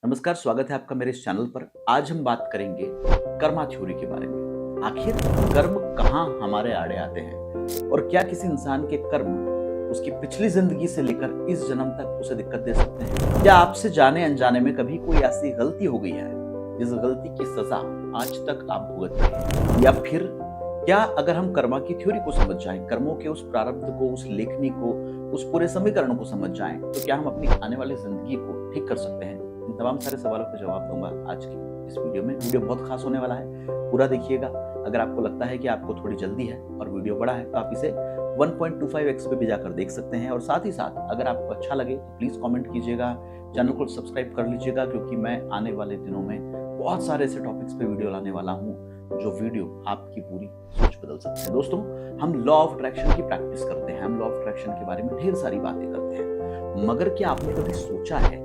नमस्कार, स्वागत है आपका मेरे इस चैनल पर। आज हम बात करेंगे कर्मा थ्योरी के बारे में। आखिर कर्म कहाँ हमारे आड़े आते हैं और क्या किसी इंसान के कर्म उसकी पिछली जिंदगी से लेकर इस जन्म तक उसे दिक्कत दे सकते हैं? क्या आपसे जाने अनजाने में कभी कोई ऐसी गलती हो गई है जिस गलती की सजा आज तक आप भुगत रहे हैं? या फिर क्या अगर हम कर्मा की थ्योरी को समझ जाएं, कर्मों के उस प्रारब्ध को, उस लेखनी को, उस पूरे समीकरण को समझ जाएं, तो क्या हम अपनी आने वाली जिंदगी को ठीक कर सकते हैं? इन तमाम सारे सवालों के जवाब दूंगा आज की इस वीडियो में। वीडियो बहुत खास होने वाला है, पूरा देखिएगा। अगर आपको लगता है कि आपको थोड़ी जल्दी है और वीडियो बड़ा है तो आप इसे 1.25x पे भी जाकर देख सकते हैं। और साथ ही साथ अगर आपको अच्छा लगे तो प्लीज कमेंट कीजिएगा, चैनल को सब्सक्राइब कर लीजिएगा, क्योंकि मैं आने वाले दिनों में बहुत सारे ऐसे टॉपिक्स पे वीडियो लाने वाला हूँ जो वीडियो आपकी पूरी सोच बदल सकते हैं। दोस्तों, हम लॉ ऑफ अट्रैक्शन की प्रैक्टिस करते हैं, हम लॉ ऑफ अट्रैक्शन के बारे में ढेर सारी बातें करते हैं, मगर क्या आपने कभी सोचा है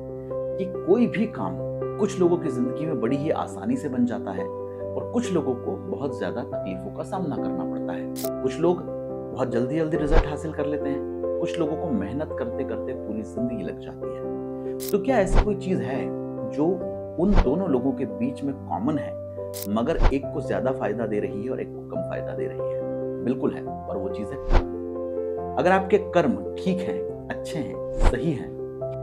कि कोई भी काम कुछ लोगों की जिंदगी में बड़ी ही आसानी से बन जाता है और कुछ लोगों को बहुत ज्यादा तकलीफों का सामना करना पड़ता है। कुछ लोग बहुत जल्दी जल्दी रिजल्ट हासिल कर लेते हैं, कुछ लोगों को मेहनत करते करते पूरी जिंदगी लग जाती है। तो क्या ऐसी कोई चीज है जो उन दोनों लोगों के बीच में कॉमन है, मगर एक को ज्यादा फायदा दे रही है और एक को कम फायदा दे रही है? बिल्कुल है, और वो चीज है कर्म। अगर आपके कर्म ठीक हैं, अच्छे हैं, सही हैं,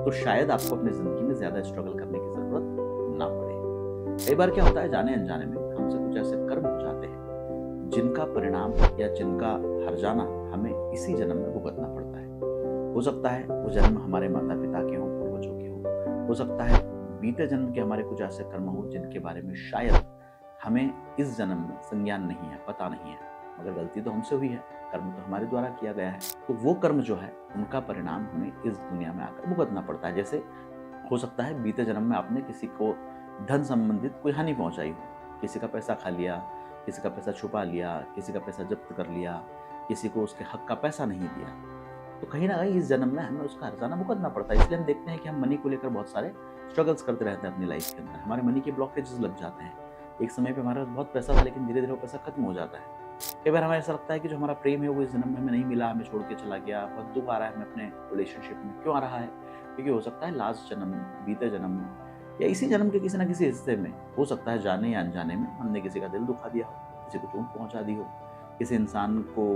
तो शायद आपको अपनी जिंदगी में ज्यादा स्ट्रगल करने की जरूरत ना पड़े। कई बार क्या होता है, जाने अनजाने में हमसे कुछ ऐसे कर्म हो जाते हैं जिनका परिणाम या जिनका हर्जाना हमें इसी जन्म में भुगतना पड़ता है। हो सकता है वो जन्म हमारे माता पिता के हों, पूर्वजों के हो सकता है बीते जन्म के हमारे कुछ ऐसे कर्म हो जिनके बारे में शायद हमें इस जन्म में संज्ञान नहीं है, पता नहीं है, मगर गलती तो हमसे हुई है, कर्म तो हमारे द्वारा किया गया है। तो वो कर्म जो है उनका परिणाम हमें इस दुनिया में आकर भुगतना पड़ता है। जैसे हो सकता है बीते जन्म में आपने किसी को धन संबंधित कोई हानि पहुंचाई हो, किसी का पैसा खा लिया, किसी का पैसा छुपा लिया, किसी का पैसा जब्त कर लिया, किसी को उसके हक का पैसा नहीं दिया, तो कहीं ना कहीं इस जन्म में हमें उसका हर्जाना भुगतना पड़ता है। इसलिए हम देखते हैं कि हम मनी को लेकर बहुत सारे स्ट्रगल्स करते रहते हैं अपनी लाइफ के अंदर। हमारे मनी के ब्लॉकेजेस लग जाते हैं। एक समय पे हमारे पास बहुत पैसा था, लेकिन धीरे धीरे वो पैसा खत्म हो जाता है। कई बार हमें ऐसा लगता है कि जो हमारा प्रेम है वो इस जन्म में हमें नहीं मिला, हमें छोड़ के चला गया, बहुत दुख आ रहा है हमें अपने रिलेशनशिप में। क्यों आ रहा है? क्योंकि हो सकता है लास्ट जन्म में, बीते जन्म में, या इसी जन्म के किसी ना किसी हिस्से में, हो सकता है जाने या अनजाने में, हमने किसी का दिल दुखा दिया हो, किसी को चोट पहुंचा दी हो, किसी इंसान को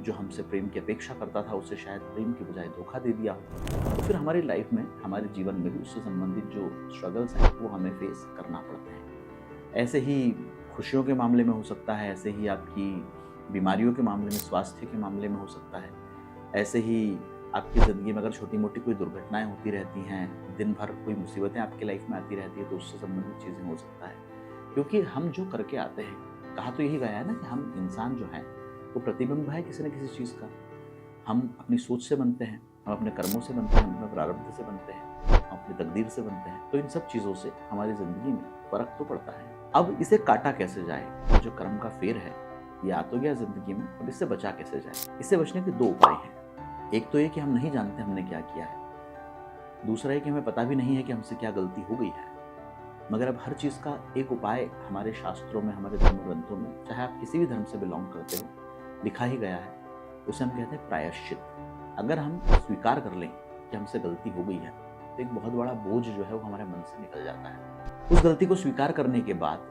जो हमसे प्रेम की अपेक्षा करता था उससे शायद प्रेम की बजाय धोखा दे दिया हो। तो फिर हमारी लाइफ में, हमारे जीवन में भी उससे संबंधित जो स्ट्रगल्स हैं वो हमें फेस करना पड़ते हैं। ऐसे ही खुशियों के मामले में हो सकता है, ऐसे ही आपकी बीमारियों के मामले में, स्वास्थ्य के मामले में हो सकता है, ऐसे ही आपकी ज़िंदगी में अगर छोटी मोटी कोई दुर्घटनाएं होती रहती हैं, दिन भर कोई मुसीबतें आपकी लाइफ में आती रहती है, तो उससे संबंधित चीज़ें हो सकता है। क्योंकि हम जो करके आते हैं, कहा तो यही गया है ना कि हम इंसान जो हैं वो प्रतिबिंब है किसी न किसी चीज़ का। हम अपनी सोच से बनते हैं, हम अपने कर्मों से बनते हैं, हम अपने प्रारब्ध से बनते हैं, हम अपनी तकदीर से बनते हैं। तो इन सब चीज़ों से हमारी ज़िंदगी में फ़र्क तो पड़ता है। अब इसे काटा कैसे जाए? ये जो कर्म का फेर है ये आ तो गया ज़िंदगी में, अब इससे बचा कैसे जाए? इससे बचने के दो उपाय हैं। एक तो ये कि हम नहीं जानते हमने क्या किया है, दूसरा है कि हमें पता भी नहीं है कि हमसे क्या गलती हो गई है। मगर अब हर चीज़ का एक उपाय हमारे शास्त्रों में, हमारे धर्म ग्रंथों में, चाहे आप किसी भी धर्म से बिलोंग करते हो, लिखा ही गया है। उसे हम कहते हैं प्रायश्चित। अगर हम स्वीकार कर लें कि हमसे गलती हो गई है, तो एक बहुत बड़ा बोझ जो है वो हमारे मन से निकल जाता है। उस गलती को स्वीकार करने के बाद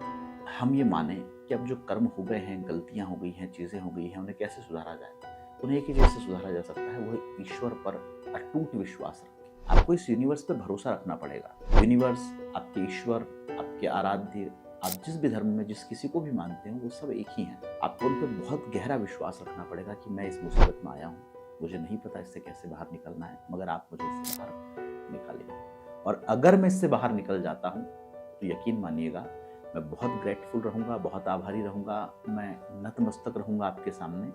हम ये माने कि अब जो कर्म हो गए हैं, गलतियां हो गई हैं, चीज़ें हो गई हैं, उन्हें कैसे सुधारा जाए। उन्हें एक ही चीज़ से सुधारा जा सकता है, वो है ईश्वर पर अटूट विश्वास रखें। आपको इस यूनिवर्स पर भरोसा रखना पड़ेगा। यूनिवर्स, आपके ईश्वर, आपके आराध्य, आप जिस भी धर्म में जिस किसी को भी मानते हो, वो सब एक ही हैं। आपको उन पर बहुत गहरा विश्वास रखना पड़ेगा कि मैं इस मुसीबत में आया हूँ, मुझे नहीं पता इससे कैसे बाहर निकलना है, मगर आप मुझे इससे बाहर निकालेंगे। और अगर मैं इससे बाहर निकल जाता हूँ तो यकीन मानिएगा मैं बहुत ग्रेटफुल रहूँगा, बहुत आभारी रहूँगा, मैं नतमस्तक रहूँगा आपके सामने,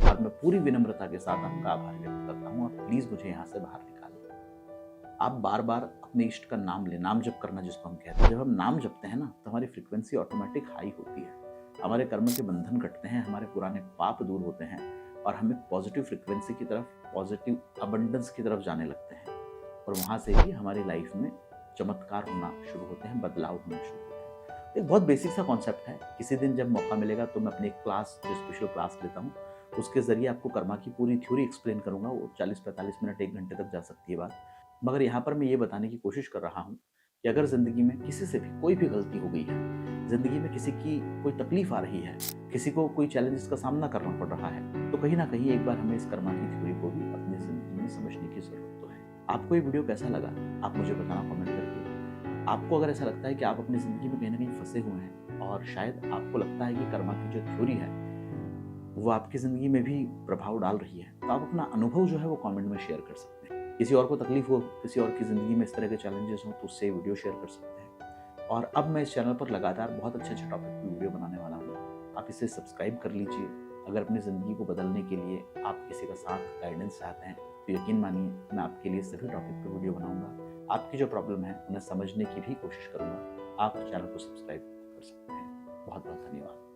और मैं पूरी विनम्रता के साथ आपका आभार व्यक्त करता हूँ। आप प्लीज़ मुझे यहाँ से बाहर निकालें। आप बार बार अपने इष्ट का नाम लें, नाम जप करना जिसको हम कहते हैं। जब हम नाम जपते हैं ना, तो हमारी फ्रीक्वेंसी ऑटोमेटिक हाई होती है, हमारे कर्म के बंधन कटते हैं, हमारे पुराने पाप दूर होते हैं, और हम एक पॉजिटिव फ्रीक्वेंसी की तरफ, पॉजिटिव अबंडेंस की तरफ जाने लगते हैं। और वहाँ से ही हमारी लाइफ में चमत्कार होना शुरू होते हैं, बदलाव होना शुरू होते हैं। एक बहुत बेसिक सा कॉन्सेप्ट है। किसी दिन जब मौका मिलेगा तो मैं अपनी एक क्लास, जो स्पेशल क्लास लेता हूँ, उसके जरिए आपको कर्मा की पूरी थ्योरी एक्सप्लेन करूंगा। वो 40-45 मिनट, 1 घंटे तक जा सकती है बात। मगर यहाँ पर मैं ये बताने की कोशिश कर रहा हूँ कि अगर ज़िंदगी में किसी से भी कोई भी गलती हो गई है, ज़िंदगी में किसी की कोई तकलीफ आ रही है, किसी को कोई चैलेंजेस का सामना करना पड़ रहा है, तो कहीं ना कहीं एक बार हमें इस कर्मा की थ्योरी को भी अपनी ज़िंदगी में समझने की ज़रूरत तो है। आपको ये वीडियो कैसा लगा, आप मुझे बताना कमेंट करके। आपको अगर ऐसा लगता है कि आप अपनी ज़िंदगी में कहीं ना कहीं फंसे हुए हैं और शायद आपको लगता है कि कर्मा की जो थ्योरी है वो आपकी ज़िंदगी में भी प्रभाव डाल रही है, तो आप अपना अनुभव जो है वो कमेंट में शेयर कर सकते हैं। किसी और को तकलीफ हो, किसी और की ज़िंदगी में इस तरह के चैलेंजेस हों, तो उससे वीडियो शेयर कर सकते हैं। और अब मैं इस चैनल पर लगातार बहुत अच्छे अच्छे टॉपिक पर वीडियो बनाने वाला हूँ। आप इसे सब्सक्राइब कर लीजिए। अगर अपनी ज़िंदगी को बदलने के लिए आप किसी का साथ, गाइडेंस चाहते हैं, तो यकीन मानिए मैं आपके लिए सभी टॉपिक पर वीडियो बनाऊंगा। आपकी जो प्रॉब्लम है उन्हें समझने की भी कोशिश करूँगा। आप चैनल को सब्सक्राइब कर सकते हैं। बहुत बहुत धन्यवाद।